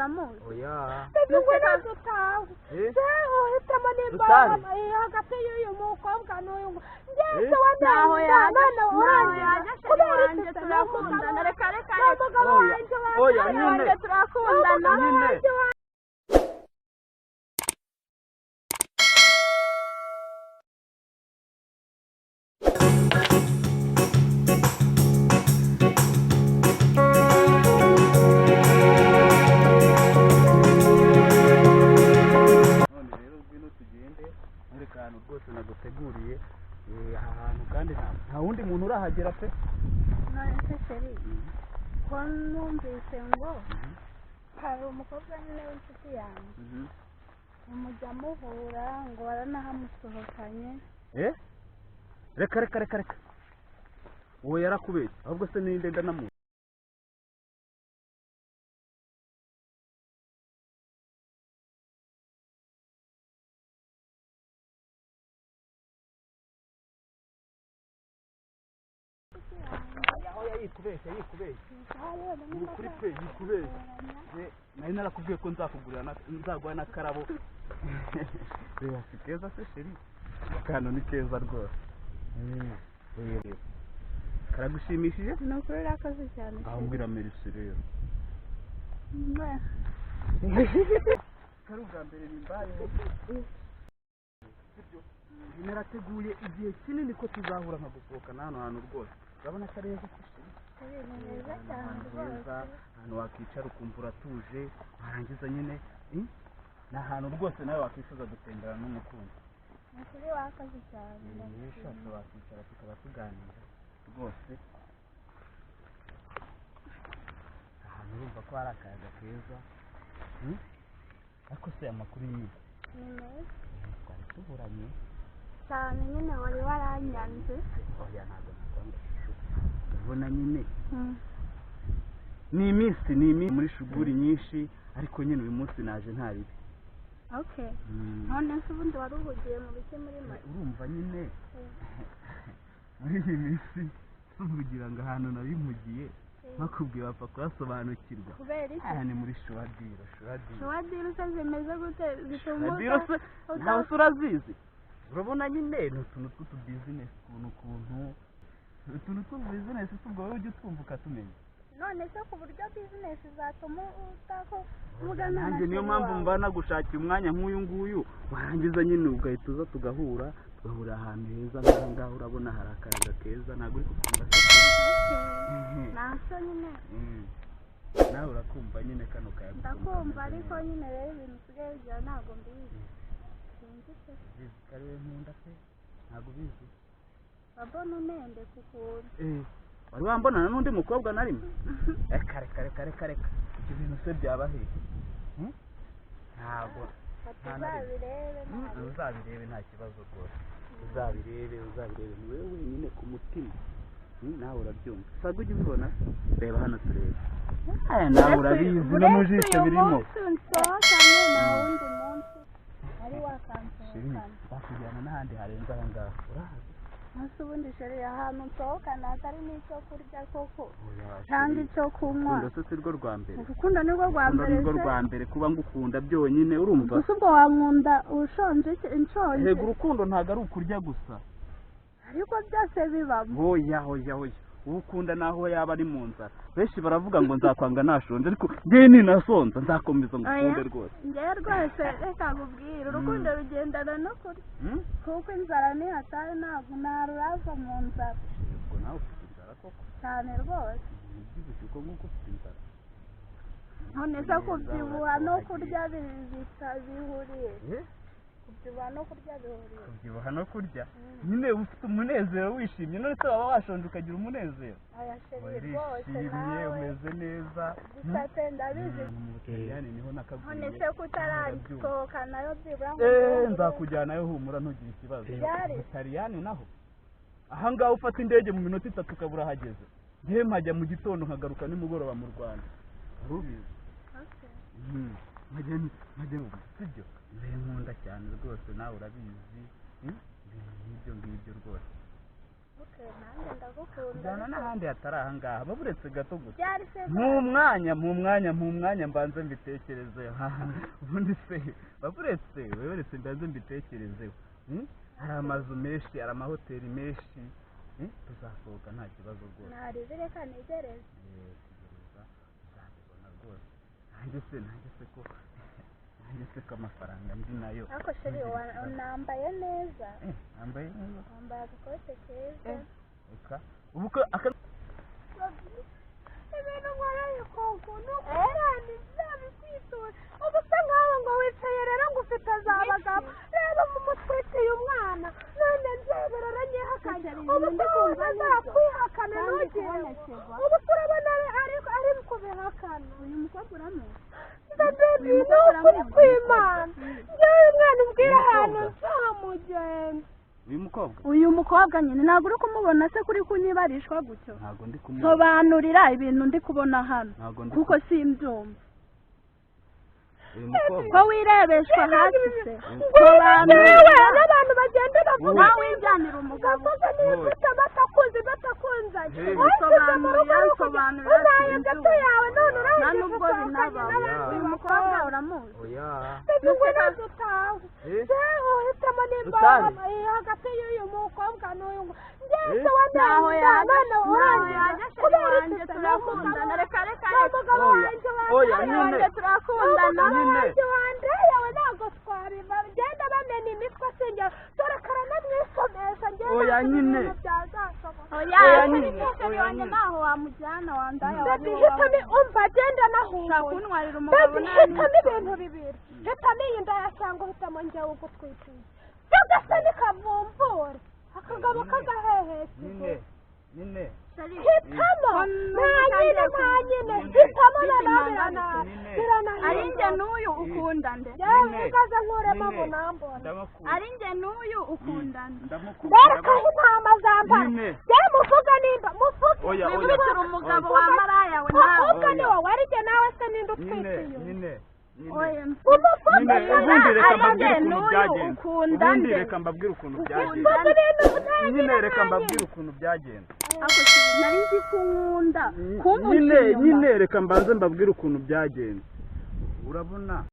muramuzi oya nubwo natutawe seho hitamo nimba hagati y'uyu mukobwa n'uyu ngeze naho yaje kubera wanjye turakundana reka oya nyine turakundana ahantu rwose naguteguriye ahantu kandi nta wundi muntu urahagera pe none seri ko numvise ngo hari umukobwa nyine w'inshuti yanjye umujya muhura ngo waranahamusohokanye reka uwo yarakubeshye ahubwo se ninde ndanamuzi yikubeshya ukuri pe yikubeshya nari narakubwiye ko nzaguha n'akarabo reba si keza se sheri akantu ni keza rwose karagushimishije ni ukuri urakoze cyane aho mbwira merisi rero kari ubwa mbere bimbayeho narateguye igihe kinini ko tuzahura nkagusohokana hano hantu rwose urabona ko ari heza ni heza cyane rwose ahantu wakicara ukumva uratuje warangiza nyine ni ahantu rwose nawe wakwifuza gutembera n'umukunzi ni ukuri wakoze cyane iyo ushatse wakicara tukaba tuganira rwose ahantu urumva ko hari akayaga keza ariko se amakuru yiwe ni meza twari tuburanye cyane nyine wari waranyanze oya ntabwo nakwanga urabona nyine ni iminsi muri shuguri nyinshi ariko nyine uyu munsi naje ntaribi okay none se ubundi wari uhugiye mu biki muri make urumva nyine muri iyi minsi tuvugira ngo ahantu nabimugiye bakubwiye bapfa kuhasobanukirwa kubera iki ni muri shuwadiro se zimeze gute zituma nawe urazizi urabona nyine ni utuntu tw'utubizinesi utuntu tw'ububizinesi ubwo wowe ujya utwumva ukatumenya none se ku buryo bizinesi zatuma utavugana na nanjye niyo mpamvu mba nagushakira umwanya nk'uyu nguyu warangiza nyine ugahita uza tugahurira ahantu heza nk'aha ngaha urabona hari akayaga keza ntabwo uri kukumva ntacyo nyine nawe urakumva nyine kano kayaga ndakumva ariko nyine rero ibintu usigaye bigira ntabwo mbizi sinzi se kariwe nkunda pe ntabwo ubizi wabona unende ku kuntu wari wambonana n'undi mukobwa na rimwe reka ibyo bintu se byaba hehe ntabwo uzabirebe nta kibazo rwose uzabirebe ni wowe wenyine ku mutima nawe urabyumva saga ujya ubibona reba hano turebe nawe urabizi no mu jisho birimo nta wundi munsi wari wakansohokana bakujyana n'ahandi harenze aha ngaha urahazi hasi ubundi sheri ahantu nsohokana hatari n'icyo kurya koko cyangwa icyo kunywa urukundo si rwo rwa mbere urukundo ni rwo rwa mbere nirwo rwa mbere kuba ngukunda byonyine urumva gusa ubwo wankunda ushonje inshonje yego urukundo ntabwo ari ukurya gusa ariko byose bibamo hoya uwo ukunda naho yaba ari mu nzara benshi baravuga ngo nzakwanga nashonje ariko ngewe ninasonza nzakomeza ngukunde rwose ngewe rwose reka nkubwire urukundo rugendana no kurya kuko inzara nihatari ntabwo ntaruraza mu nzara ubwo nawe ufite inzara koko cyane rwose ubyibushye uko nguko ufite inzara none se kubyibuha no kurya bihuriye kubyibuha no kurya bihuriye kubyibuha no kurya nyine ufite umunezero wishimye none se waba washonje ukagira umunezero wishimye umeze neza gusa se ndabizi niho nakabwiye none se kutarasohokanayo byibura nzakujyanayo humura ntugire ikibazo Butaliyani naho aha ngaha ufata indege mu minota 3 ukabura ahageze ngewe mpajya mu gitondo nkagaruka nimugoroba mu Rwanda urubizi majya mu sibyo nkunda cyane rwose nawe urabizi ibintu nk'ibyo rwose nanjye ndagukunda kujyana n'ahandi hatari aha ngaha baburetse gato gusa byari se mu mwanya mbanze mbitekerezeho ubundi se baburetse mbanze mbitekerezeho hari amazu menshi hari amahoteli menshi tuzasohoka nta kibazo rwose narize reka negereze tegereza uzabibona rwose nanjye se ko amafaranga ndi nayo ariko sheri nambaye neza nambaye neza wambaye agakote keza reka ubu ko ibintu nkoreye koko nukurani zabikwitura ubu usa nkaho ngo wicaye rero ngo ufite azabagabo rero mu mutwe witeye umwana none nzebera aranyihakanye ubu se wumva azakwihakana ntugire ubu turabona ari kubihakana uyu mukobwa uramuzi ndabebi ni ukuri kw'Imana njyewe umwana umbwira ahantu nzamugenza uyu mukobwa nyine ntabwo uri kumubona se kuri kunyibarishwa gutyo ntabwo ndi kumubona sobanurira ibintu ndi kubona hano kuko simbyumva ko wirebeshwa hasi se sobanurira n'abantu bagenda bavuga nawe wijyanira umugabo niba batakunze batakunzanye sobanurira uzaye gato yawe none nta nubwo binaba uyu mukobwa uramuzi ngo nazo utawe jewe uhitamo nimba hagati y'uyu mukobwa n'uyu ngeze ntaho wanjye yaje sheri wanjye turakundana reka umugabo wanjye turakundana wanjye yawe ntabwo twariba genda bamena imitwe sinjya dore karanamwisomesha oya nyine sheri wanjye ntaho wamujyana wandaya hitamo umva genda nahunguye kunwarira umugabo hitamo ibintu bibiri hitamo iyi ndaya cyangwa hitamo njyewe ugutwitiye byose ni kavumbure akagabo k'agahehesi nyine hitamo nta nyine hitamo noneho biranahira ari njye n'uyu ukunda nde ugaze nkuremo munambona ari njye n'uyu ukunda nde rero kaho intama zambara rero muvuga nimba muvuga wibitira umugabo wa maraya we nawe muvuga ni wowe ari njye nawe se ninde utwitiye ubundi reka mbabwire ukuntu byagenze nari nzi ko nkunda nyine reka mbanze mbabwire ukuntu byagenze urabona